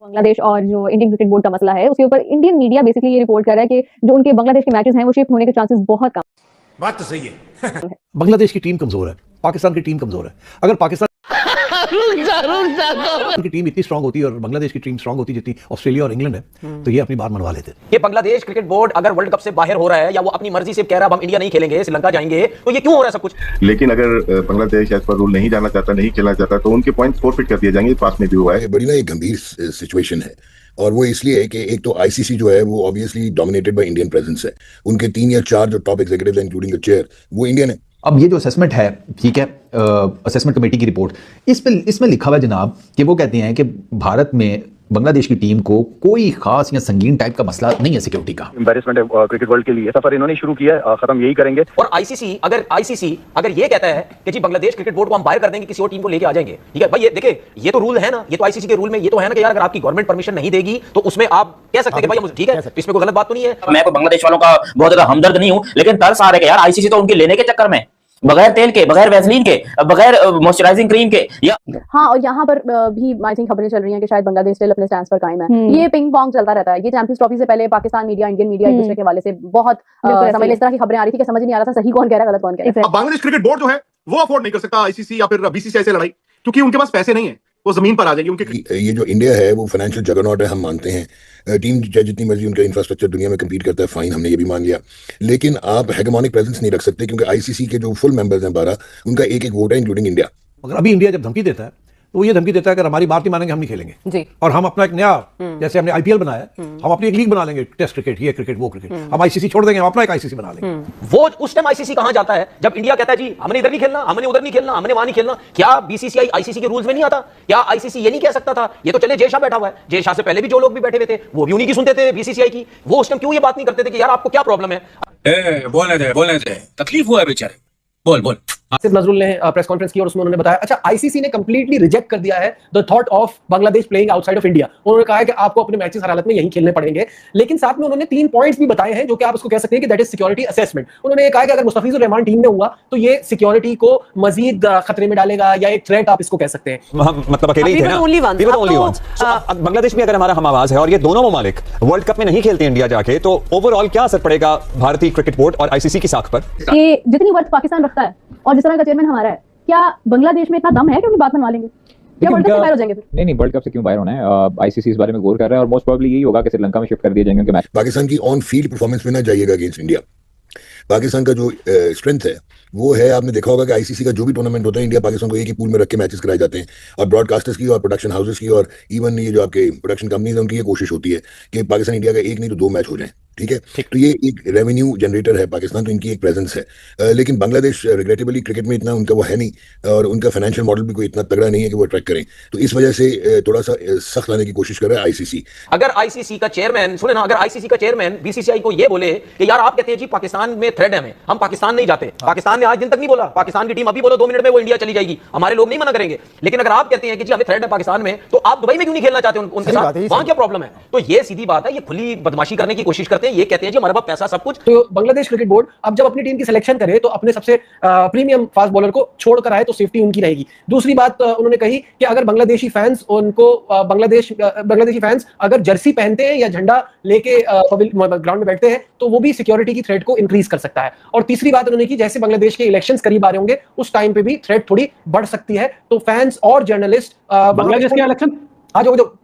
बांग्लादेश और जो Indian cricket board का मसला है उसके ऊपर इंडियन मीडिया बेसिकली ये रिपोर्ट कर रहा है कि जो उनके बांग्लादेश के मैचेस हैं वो शिफ्ट होने के चांसेस बहुत कम। बात तो सही है। बांग्लादेश की टीम कमजोर है, पाकिस्तान की टीम कमजोर है। अगर पाकिस्तान की टीम इतनी स्ट्रांग होती और बांग्लादेश की टीम स्ट्रांग होती जितनी ऑस्ट्रेलिया और इंग्लैंड है तो ये अपनी बात मनवा लेते। ये बांग्लादेश क्रिकेट बोर्ड अगर वर्ल्ड कप से बाहर हो रहा है या वो अपनी मर्जी से कह रहा है हम इंडिया नहीं खेलेंगे श्रीलंका जाएंगे तो ये क्यों हो रहा है सब कुछ। लेकिन अगर बांग्लादेश एज पर रूल नहीं जाना चाहता, नहीं खेलना चाहता तो उनके पॉइंट्स फोरफिट कर दिए जाएंगे। पास में भी हुआ है। बड़ी ना एक गंभीर सिचुएशन है और वो इसलिए है कि एक तो आईसीसी जो है वो obviously dominated by Indian presence है। उनके 3 या 4 जो टॉप एग्जीक्यूटिव्स हैं इंक्लूडिंग द चेयर वो इंडियन है। अब ये जो असेसमेंट है, ठीक है, असेसमेंट कमेटी की रिपोर्ट, इसमें लिखा हुआ है जनाब कि वो कहते हैं कि भारत में बांग्लादेश की टीम को कोई खास या संगीन टाइप का मसला नहीं है सिक्योरिटी का। एम्बैरेसमेंट है क्रिकेट वर्ल्ड के लिए। सफर इन्होंने शुरू किया है, खत्म यही करेंगे। और आईसीसी अगर ये कहता है कि जी बांग्लादेश क्रिकेट बोर्ड को हम बाहर कर देंगे, किसी और टीम को लेके आ जाएंगे, ठीक है भाई, ये देखिए ये तो रूल है ना, ये तो आईसीसी के रूल में ये तो है ना कि यार अगर आपकी गवर्नमेंट परमिशन नहीं देगी तो उसमें आप कह सकते हैं कि भाई ठीक है, इसमें कोई गलत बात तो नहीं है। मैं कोई बांग्लादेश वालों का बहुत ज्यादा हमदर्द नहीं हूं, लेकिन तरस आ रहा है कि यार आईसीसी तो उनके लेने के चक्कर में बगैर तेल के, बगैर वैसलीन के, बगैर मॉइस्चराइजिंग क्रीम के हाँ, और यहाँ पर भी आई थिंक खबरें चल रही हैं कि शायद बांग्लादेश स्टिल अपने स्टैंड पर कायम है। ये पिंग पोंग चलता रहता है। ये चैंपियंस ट्रॉफी से पहले पाकिस्तान मीडिया, इंडियन मीडिया एक दूसरे के हवाले से बहुत समझ इस तरह की खबरें आ रही थी कि समझ नहीं आ रहा था सही कौन कह रहा है गलत कौन कह रहा है। बांग्लादेश क्रिकेट बोर्ड जो है वो अफोर्ड नहीं कर सकता आईसीसी या फिर बीसीसीआई से लड़ाई, क्योंकि उनके पास पैसे नहीं है, वो जमीन पर आ जाएगी उनके। ये जो इंडिया है वो फाइनेंशियल जगरनॉट है, हम मानते हैं। टीम चाहे जितनी मर्जी उनका इंफ्रास्ट्रक्चर दुनिया में कम्पीट करता है, फाइन, हमने ये भी मान लिया। लेकिन आप हेगेमोनिक प्रेजेंस नहीं रख सकते क्योंकि आईसीसी के जो फुल मेंबर्स हैं 12, उनका एक एक वोट है इंक्लूडिंग इंडिया। अगर अभी इंडिया जब धमकी देता है तो ये धमकी देता है अगर हमारी बात नहीं मानेंगे हम नहीं खेलेंगे जी। और हम अपना एक नया जैसे हमने आईपीएल बनाया, हम अपनी एक लीग बना लेंगे, टेस्ट क्रिकेट, ये क्रिकेट, वो क्रिकेट, हम आईसीसी छोड़ देंगे, हम अपना एक आईसीसी बना लेंगे। वो उस टाइम आईसीसी कहां जाता है जब इंडिया कहता है जी हमने इधर नहीं खेलना, हमने उधर नहीं खेलना, हमने वहां नहीं खेलना। क्या बीसीसीआई आईसीसी के रूल्स में नहीं आता? क्या आईसीसी ये नहीं कह सकता था? ये तो चले जय शाह बैठा हुआ है, जय शाह से पहले भी जो लोग भी बैठे हुए थे वो भी उन्हीं की सुनते थे बीसीसीआई की। वो उस टाइम क्यों ये बात नहीं करते थे कि यार आपको क्या प्रॉब्लम है? बोलने दे, तकलीफ हुआ है बेचारे, बोल। आसिफ नजरुल ने प्रेस कॉन्फ्रेंस की और उसमें उन्होंने बताया, अच्छा आईसीसी ने कंप्लीटली रिजेक्ट कर दिया है the thought of Bangladesh playing outside of India. उन्होंने कहा है कि आपको अपने मैचेस हर हालत में यहीं खेलने पड़ेंगे, लेकिन साथ में उन्होंने 3 पॉइंट्स भी बताए हैं जो कि आप उसको कह सकते हैं कि दैट इज सिक्योरिटी असेसमेंट। उन्होंने कहा कि अगर मुस्तफिजुर रहमान टीम में हुआ तो ये सिक्योरिटी को मजीद खतरे में डालेगा या एक थ्रेट आप इसको कह सकते हैं। मतलब अकेले ही थे ना, बांग्लादेश में अगर हमारा हम आवाज है और ये दोनों ममालिक वर्ल्ड कप में नहीं खेलते इंडिया जाके, तो ओवरऑल क्या असर पड़ेगा भारतीय क्रिकेट बोर्ड और आईसीसी की साख पर? कि जितनी वर्थ पाकिस्तान रखता है और जिस तरह का चेयरमैन हमारा है, क्या बांग्लादेश में इतना दम है कि उनकी बात मनवा लेंगे? क्या वर्ल्ड कप से बाहर हो जाएंगे फिर? नहीं, वर्ल्ड कप से क्यों बाहर होना है? आईसीसी इस बारे में गौर कर रहा है और मोस्ट प्रोबेबली यही होगा कि श्रीलंका में शिफ्ट कर दिए जाएंगे उनके मैच। पाकिस्तान की ऑन फील्ड परफॉर्मेंस में ना जाइएगा अगेंस्ट इंडिया। पाकिस्तान का जो स्ट्रेंथ है वो है, आपने देखा होगा कि आईसीसी का जो भी टूर्नामेंट होता है इंडिया पाकिस्तान को एक ही पूल में रख के मैचेस कराए जाते हैं और ब्रॉडकास्टर्स की और प्रोडक्शन हाउसेस की और इवन ये जो आपके प्रोडक्शन कंपनीज हैं उनकी ये कोशिश होती है कि पाकिस्तान इंडिया का एक नहीं तो 2 मैच हो जाए, ठीक है। तो ये एक रेवेन्यू जनरेटर है पाकिस्तान, तो इनकी एक प्रेजेंस है। लेकिन बांग्लादेश रिग्रेटेबली क्रिकेट में इतना उनका वो है नहीं और उनका फाइनेंशियल मॉडल भी कोई इतना तगड़ा नहीं है कि वो अट्रैक्ट करें, तो इस वजह से थोड़ा सा सख्त लाने की कोशिश कर रहा है आईसीसी। अगर आईसीसी का चेयरमैन सुने ना, अगर आईसीसी का चेयरमैन बीसीसीआई को ये बोले कि यार आप कहते हैं जी पाकिस्तान में थ्रेड है, हमें हम पाकिस्तान नहीं जाते, पाकिस्तान ने आज दिन तक नहीं बोला, पाकिस्तान की टीम अभी बोलो 2 मिनट में वो इंडिया चली जाएगी, हमारे लोग नहीं मना करेंगे। लेकिन अगर आप कहते हैं कि जी हमें थ्रेड है पाकिस्तान में, तो आप दुबई में क्यों नहीं खेलना चाहते उनके साथ? वहां क्या प्रॉब्लम है? तो ये सीधी बात है, ये खुली बदमाशी करने की कोशिश करते हैं। ये कहते हैं जी हमारे पैसा सब कुछ। तो बांग्लादेश क्रिकेट बोर्ड अब जब अपनी टीम की सिलेक्शन करे तो अपने सबसे प्रीमियम फास्ट बॉलर को छोड़कर आए तो सेफ्टी उनकी रहेगी। दूसरी बात उन्होंने कही कि अगर बांग्लादेशी फैंस उनको बांग्लादेशी फैंस अगर जर्सी पहनते हैं या झंडा लेके ग्राउंड में बैठते हैं तो वो भी सिक्योरिटी की थ्रेट को इंक्रीज कर सकता है। और तीसरी बात उन्होंने की, जैसे बांग्लादेश के इलेक्शंस करीब आ रहे होंगे उस टाइम पे भी थ्रेट थोड़ी बढ़ सकती है, तो फैंस और जर्नलिस्ट बांग्लादेश के इलेक्शन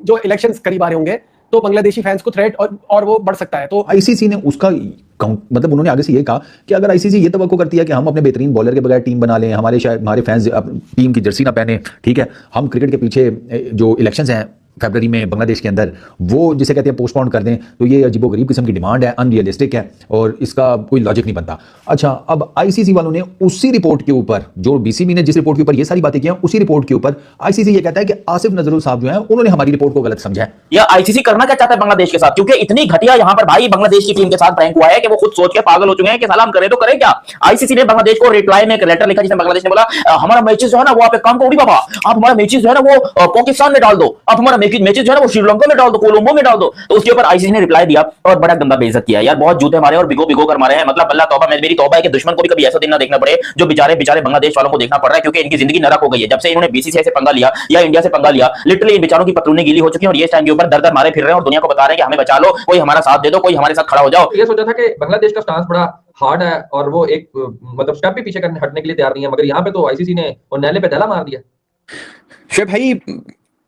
जो इलेक्शंस करीब आ रहे होंगे तो बांग्लादेशी फैंस को थ्रेट और वो बढ़ सकता है। तो आईसीसी ने उसका मतलब उन्होंने आगे से ये कहा कि अगर आईसीसी ये तवक्को करती है कि हम अपने बेहतरीन बॉलर के बगैर टीम बना लें, हमारे फैंस टीम की जर्सी ना पहने, ठीक है, हम क्रिकेट के पीछे जो इलेक्शंस हैं फरवरी में बांग्लादेश के अंदर वो जिसे कहते हैं पोस्टपोन कर दें, तो ये अजीबोगरीब किस्म की डिमांड है, अनरियलिस्टिक है और इसका कोई लॉजिक नहीं बनता। अच्छा, अब आईसीसी वालों ने उसी रिपोर्ट के ऊपर, जो बीसीबी ने जिस रिपोर्ट के ऊपर ये सारी बातें की हैं, उसी रिपोर्ट के ऊपर आईसीसी ये कहता है कि आसिफ नजरुल साहब जो है उन्होंने हमारी रिपोर्ट को गलत समझा है। या आईसीसी करना क्या चाहता है बांग्लादेश के साथ? क्योंकि इतनी घटिया यहाँ पर भाई बांग्लादेश की टीम के साथ प्रैंक हुआ है कि वो खुद सोच के पागल हो चुके हैं कि सलाम करें तो करें क्या। आईसीसी ने बांग्लादेश को रिप्लाई में एक लेटर लिखा जिसमें बांग्लादेश ने बोला हमारा मैचेस जो है ना वो आप एक काम करो बाबा, आप हमारा मैचेस जो है ना वो पाकिस्तान में डाल दो, आप हमारा की मैचेस जो है ना वो श्रीलंका में डाल दो, कोलंबो में डाल दो। तो उसके ऊपर आईसीसी ने रिप्लाई दिया और बड़ा गंदा बेइज्जत किया यार, बहुत जूते मारे और भिगो भिगो कर मारे हैं। मतलब अल्लाह तौबा, मेरी तौबा है कि दुश्मन को भी कभी ऐसा दिन ना देखना पड़े जो बेचारे बांग्लादेश वालों को देखना पड़ रहा है, क्योंकि इनकी जिंदगी नरक हो गई है। जब से इन्होंने बीसीसीआई से पंगा लिया या इंडिया से पंगा लिया, लिटरली इन बेचारों की पतलूनें गीली हो चुकी हैं और ये इस टाइम के ऊपर दर दर मारे फिर रहे हैं और दुनिया को बता रहे हैं कि हमें बचा लो, कोई हमारा साथ दे दो, कोई हमारे साथ खड़ा हो जाओ। ये सोचा था कि बांग्लादेश का स्टांस बड़ा हार्ड है और वो एक मतलब स्टेप भी पीछे करने हटने के लिए तैयार नहीं है, मगर यहाँ पे तो आईसीसी ने और नैले पे दहला मार दिया। शुभ भाई,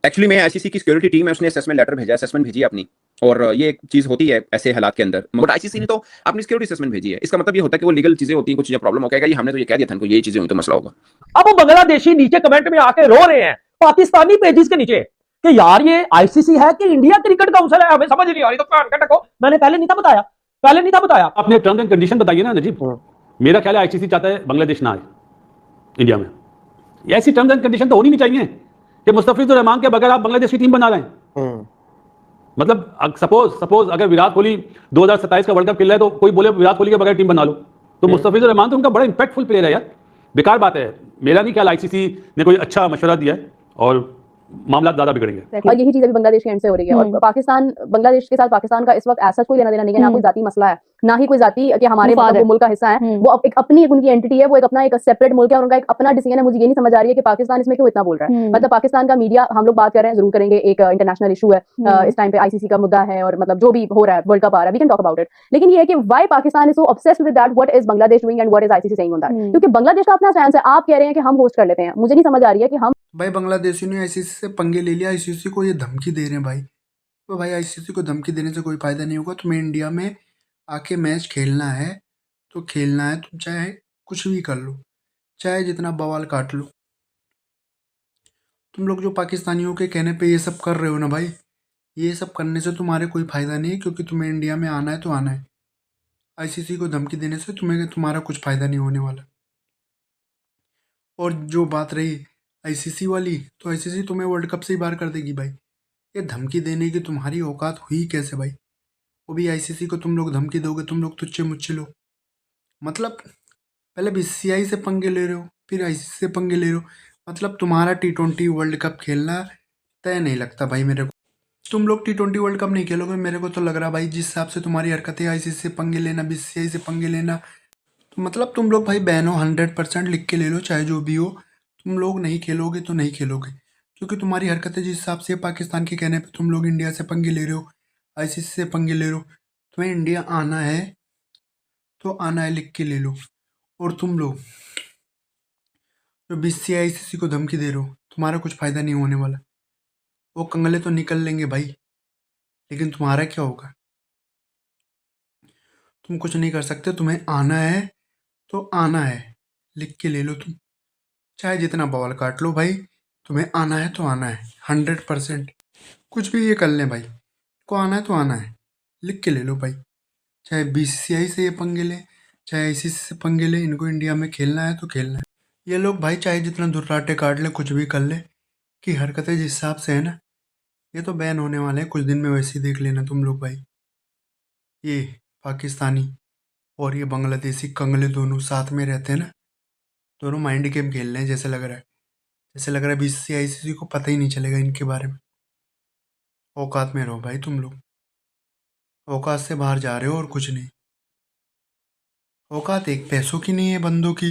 एक्चुअली मैं आईसीसी की सिक्योरिटी टीम है, उसने असेसमेंट लेटर भेजा, असेसमेंट भेजी है अपनी, और ये एक चीज होती है ऐसे हालात के अंदर, मगर आईसीसी ने तो अपनी सिक्योरिटी असेसमेंट भेजी है। इसका मतलब ये होता है कि वो लीगल चीजें होती है, कुछ प्रॉब्लम हो गया, हमने तो ये कह दिया था उनको, यही चीजें हुई तो मसला होगा। अब वो बांग्लादेशी नीचे कमेंट में आके रो रहे हैं पाकिस्तानी पेजेस के नीचे कि यार ये आईसीसी है कि इंडिया क्रिकेट काउंसिल है, हमें समझ नहीं आ रही। तो कान का टको, मैंने पहले नहीं था बताया। अपने टर्म्स एंड कंडीशन बताइए ना नजीब। मेरा ख्याल है आईसीसी चाहता है बांग्लादेश ना आए इंडिया में। ऐसी टर्म्स एंड कंडीशन तो होनी नहीं चाहिए कि मुस्तफिजुर रहमान के बगैर आप बांग्लादेश की टीम बना रहे हैं। मतलब सपोज अगर विराट कोहली 2027 का वर्ल्ड कप खेल रहा है तो कोई बोले विराट कोहली के बगैर टीम बना लो, तो मुस्तफिजुर रहमान तो उनका बड़ा इंपैक्टफुल प्लेयर है यार। बेकार बात है, मेरा नहीं ख्याल आईसीसी ने कोई अच्छा मशवरा दिया है और मामला ज्यादा बिगड़ेंगे। और यही चीज अभी बांग्लादेश के एंड से हो रही है। और पाकिस्तान, बांग्लादेश के साथ पाकिस्तान का इस वक्त ऐसा कोई लेना देना नहीं है, ना कोई जाती मसला है, ना ही कोई जाती कि हमारे मतलब मुल्क का हिस्सा है। वो एक अपनी उनकी एंटिटी है, वो एक अपना एक सेपरेट मुल्क है और उनका एक अपना डिसीजन है। मुझे ये नहीं समझ आ रही है कि पाकिस्तान इसमें क्यों इतना बोल रहा है। मतलब पाकिस्तान का मीडिया, हम लोग बात कर रहे हैं, जरूर करेंगे, एक इंटरनेशनल इशू है इस टाइम पे, आईसीसी का मुद्दा है और मतलब जो भी हो रहा है, वर्ल्ड कप आ रहा है, we can talk about it. लेकिन ये है कि why Pakistan is so obsessed with that, what is Bangladesh doing and what is ICC saying on that. क्योंकि बांग्लादेश का अपना स्टैंड है, आप कह रहे हैं कि हम होस्ट कर लेते हैं, मुझे नहीं समझ आ रही है कि हम भाई बांग्लादेशी ने आईसीसी से पंगे ले लिया, आईसीसी को ये धमकी दे रहे हैं भाई। तो भाई आईसीसी को धमकी देने से कोई फायदा नहीं होगा। तुम्हें इंडिया में आके मैच खेलना है तो खेलना है, तुम चाहे कुछ भी कर लो, चाहे जितना बवाल काट लो। तुम लोग जो पाकिस्तानियों के कहने पे ये सब कर रहे हो ना भाई, ये सब करने से तुम्हारे कोई फायदा नहीं है, क्योंकि तुम्हें इंडिया में आना है तो आना है। आईसीसी को धमकी देने से तुम्हारा कुछ फायदा नहीं होने वाला। और जो बात रही आईसीसी वाली, तो आईसीसी तुम्हें वर्ल्ड कप से ही बाहर कर देगी भाई। ये धमकी देने की तुम्हारी औकात हुई कैसे भाई? वो भी आईसीसी को तुम लोग धमकी दोगे, तुम लोग तुच्छे मुच्छे लोग। मतलब पहले बीसीसीआई से पंगे ले रहे हो, फिर आईसीसी से पंगे ले रहे हो। मतलब तुम्हारा T20 वर्ल्ड कप खेलना तय नहीं लगता भाई मेरे को। तुम लोग T20 वर्ल्ड कप नहीं खेलोगे मेरे को तो लग रहा भाई, जिस हिसाब से तुम्हारी हरकतें, आईसीसी से पंगे लेना, बीसीसीआई से पंगे लेना, तो मतलब तुम लोग भाई बैन हो, 100% लिख के ले लो, चाहे जो भी हो। तुम लोग नहीं खेलोगे तो नहीं खेलोगे, क्योंकि तुम्हारी हरकतें जिस हिसाब से, पाकिस्तान के कहने पे तुम लोग इंडिया से पंगे ले रहे हो, आईसीसी से पंगे ले रहे हो। तुम्हें इंडिया आना है तो आना है, लिख के ले लो। और तुम लोग जो बीसीसीआई आईसीसी को धमकी दे रहे हो, तुम्हारा कुछ फायदा नहीं होने वाला। वो कंगले तो निकल लेंगे भाई, लेकिन तुम्हारा क्या होगा? तुम कुछ नहीं कर सकते। तुम्हें आना है तो आना है, लिख के ले लो। तुम चाहे जितना बवाल काट लो भाई, तुम्हें आना है तो आना है, 100%। कुछ भी ये कर लें भाई, को आना है तो आना है, लिख के ले लो भाई। चाहे बीसीसीआई से ये पंगे ले, चाहे आईसीसी से पंगे ले, इनको इंडिया में खेलना है तो खेलना है। ये लोग भाई चाहे जितना दुर्राटे काट ले, कुछ भी कर ले, कि हरकतें जिस हिसाब से है ना, ये तो बैन होने वाले हैं कुछ दिन में। वैसे ही देख लेना तुम लोग भाई। ये पाकिस्तानी और ये बांग्लादेशी कंगले दोनों साथ में रहते हैं ना, दोनों माइंड गेम खेल रहे हैं। जैसे लग रहा है बीसीसीआई आईसीसी को पता ही नहीं चलेगा इनके बारे में। औकात में रहो भाई तुम लोग, औकात से बाहर जा रहे हो और कुछ नहीं। औकात एक पैसों की नहीं है, बंदों की,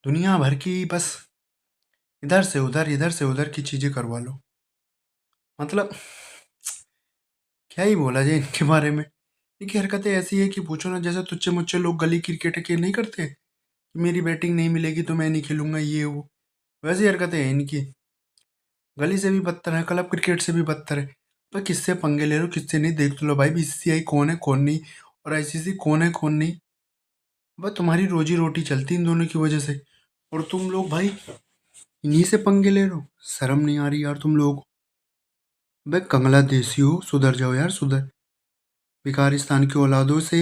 दुनिया भर की। बस इधर से उधर की चीज़ें करवा लो। मतलब क्या ही बोला जाए इनके बारे में। इनकी हरकतें ऐसी है कि पूछो ना। जैसे तुच्छे मुच्छे लोग गली क्रिकेट के नहीं करते, मेरी बैटिंग नहीं मिलेगी तो मैं नहीं खेलूंगा, ये वो, वैसी हरकतें हैं इनकी। गली से भी बदतर है, क्लब क्रिकेट से भी बदतर है। भाई किससे पंगे ले रहे हो, किससे नहीं, देख तो लो भाई। बीसीसीआई कौन है कौन नहीं, और आईसीसी कौन है कौन नहीं। भाई तुम्हारी रोजी रोटी चलती इन दोनों की वजह से, और तुम लोग भाई इन्हीं से पंगे ले रहे हो। शर्म नहीं आ रही यार तुम लोग। भाई कंगला देसी हो, सुधर जाओ यार, सुधर। भिखारिस्तान की औलादों से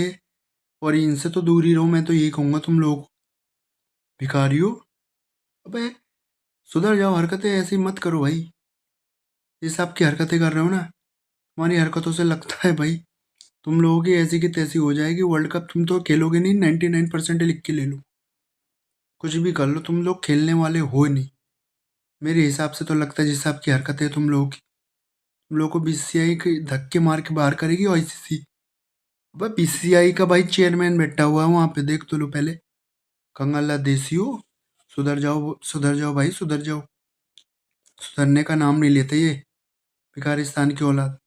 और इनसे तो दूर ही रहो, मैं तो यही कहूँगा तुम लोग। भिखारी हो, अबे सुधर जाओ, हरकतें ऐसी मत करो भाई। जिस आपकी हरकतें कर रहे हो ना, तुम्हारी हरकतों से लगता है भाई तुम लोगों की ऐसी की तैसी हो जाएगी। वर्ल्ड कप तुम तो खेलोगे नहीं, 99% लिख के ले लो। कुछ भी कर लो, तुम लोग खेलने वाले हो नहीं मेरे हिसाब से। तो लगता है जिस आपकी हरकतें तुम लोगों की, हम लोग को बीसीसीआई के धक्के मार के बाहर करेगी आईसीसी। अब बीसीसीआई का भाई चेयरमैन बैठा हुआ है वहां पे, देख तो लो पहले। कंगला देसी हो, सुधर जाओ भाई, सुधर जाओ। सुधरने का नाम नहीं लेते ये भिखारिस्तान की औलाद।